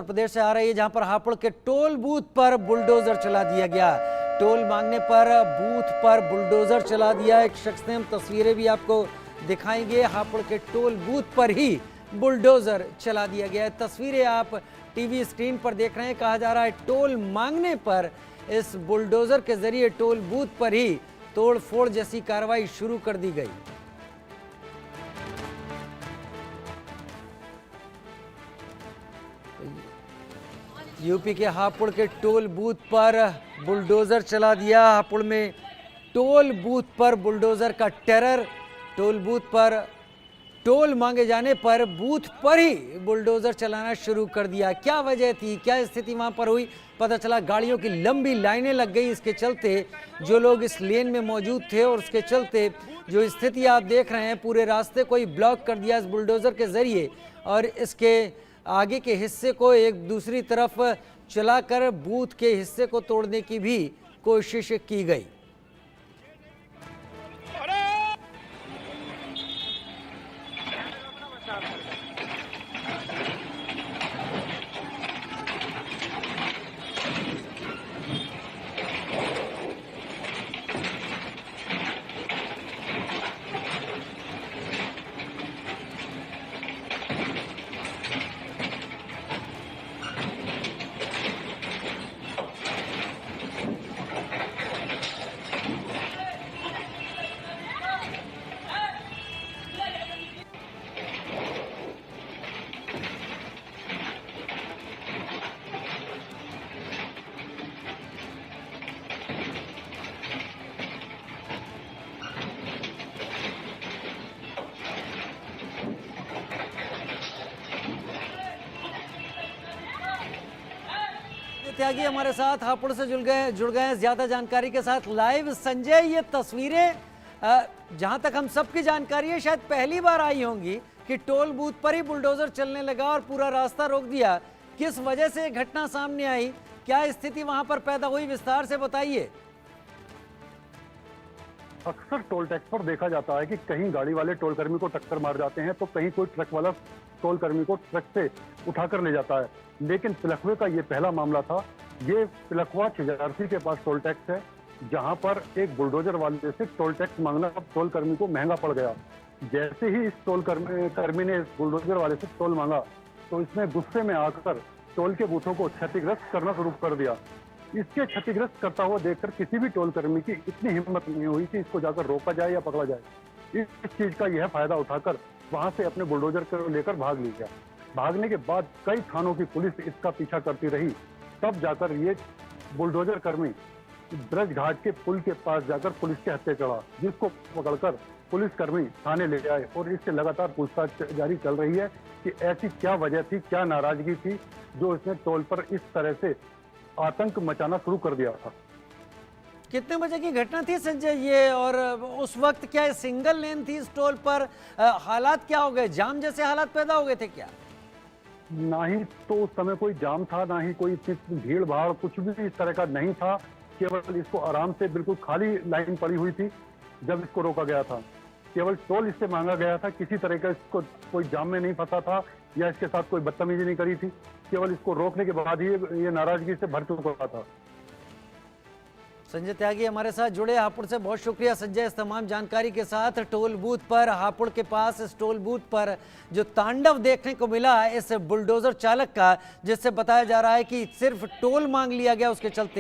प्रदेश से आ रही है, जहां पर हापुड़ के टोल बूथ पर बुलडोजर चला दिया गया। टोल मांगने पर बूथ पर बुलडोजर चला दिया। एक शख्स ने, हम तस्वीरें भी आपको दिखाएंगे, हापुड़ के टोल बूथ पर ही बुलडोजर चला दिया गया है। तस्वीरें आप टीवी स्क्रीन पर देख रहे हैं। कहा जा रहा है टोल मांगने पर इस बुलडोजर के जरिए टोल बूथ पर ही तोड़फोड़ जैसी कार्रवाई शुरू कर दी गई। यूपी के हापुड़ के टोल बूथ पर बुलडोजर चला दिया। हापुड़ में टोल बूथ पर बुलडोजर का टेरर। टोल बूथ पर टोल मांगे जाने पर बूथ पर ही बुलडोजर चलाना शुरू कर दिया। क्या वजह थी, क्या स्थिति वहां पर हुई, पता चला गाड़ियों की लंबी लाइनें लग गई। इसके चलते जो लोग इस लेन में मौजूद थे और उसके चलते जो स्थिति आप देख रहे हैं, पूरे रास्ते को ही ब्लॉक कर दिया इस बुलडोजर के जरिए और इसके आगे के हिस्से को एक दूसरी तरफ चलाकर बूथ के हिस्से को तोड़ने की भी कोशिश की गई। त्यागी हमारे साथ हापुड़ से जुड़ गए हैं ज्यादा जानकारी के साथ लाइव। संजय, ये तस्वीरें जहां तक हम सबकी जानकारी है शायद पहली बार आई होंगी कि टोल बूथ पर ही बुलडोजर चलने लगा और पूरा रास्ता रोक दिया। किस वजह से ये घटना सामने आई, क्या स्थिति वहां पर पैदा हुई, विस्तार से बताइए। अक्सर टोल टैक्स पर देखा जाता है कि कहीं गाड़ी वाले टोल कर्मी को टक्कर मार जाते हैं तो कहीं कोई ट्रक वाला टोल कर्मी को ट्रक से उठाकर ले जाता है। लेकिन पिलखवे का ये पहला मामला था। ये पिलखवा छिजारसी के पास टोल टैक्स है, जहां पर एक बुलडोजर वाले से टोल टैक्स मांगना अब टोल कर्मी को महंगा पड़ गया। जैसे ही इस टोल कर्मी ने बुलडोजर वाले से टोल मांगा तो इसने गुस्से में आकर टोल के बूथों को क्षतिग्रस्त करना शुरू कर दिया। इसके क्षतिग्रस्त करता हुआ देखकर किसी भी टोल कर्मी की इतनी हिम्मत नहीं हुई कि इसको जाकर रोका जाए या पकड़ा जाए। इस चीज का यह फायदा उठाकर वहां से अपने बुलडोजर को लेकर भाग लिया। भागने के बाद कई थानों की पुलिस इसका पीछा करती रही, तब जाकर ये बुलडोजर कर्मी ब्रज घाट के पुल के पास जाकर पुलिस के हत्थे चढ़ा, जिसको पकड़कर पुलिस कर्मी थाने ले आए और इससे लगातार पूछताछ जारी चल रही है कि ऐसी क्या वजह थी, क्या नाराजगी थी जो इसने टोल पर इस तरह से आतंक मचाना शुरू कर दिया था। कितने बजे की घटना थी संजय ये, और उस वक्त क्या सिंगल लेन थी इस टोल पर? हालात क्या हो गए, जाम जैसे हालात पैदा हो गए थे क्या? ना ही तो उस समय कोई जाम था, ना ही कोई इतनी भीड़ भाड़, कुछ भी इस तरह का नहीं था। केवल इसको आराम से बिल्कुल खाली लाइन पड़ी हुई थी जब इसको रोका गया था। केवल टोल इससे मांगा गया था, किसी तरह का इसको कोई जाम में नहीं फंसा था या इसके साथ कोई बदतमीजी नहीं करी थी। केवल इसको रोकने के बाद ही ये नाराजगी से भर चुका था। संजय त्यागी हमारे साथ जुड़े हापुड़ से, बहुत शुक्रिया संजय इस तमाम जानकारी के साथ। टोल बूथ पर, हापुड़ के पास इस टोल बूथ पर जो तांडव देखने को मिला इस बुलडोजर चालक का, जिससे बताया जा रहा है कि सिर्फ टोल मांग लिया गया, उसके चलते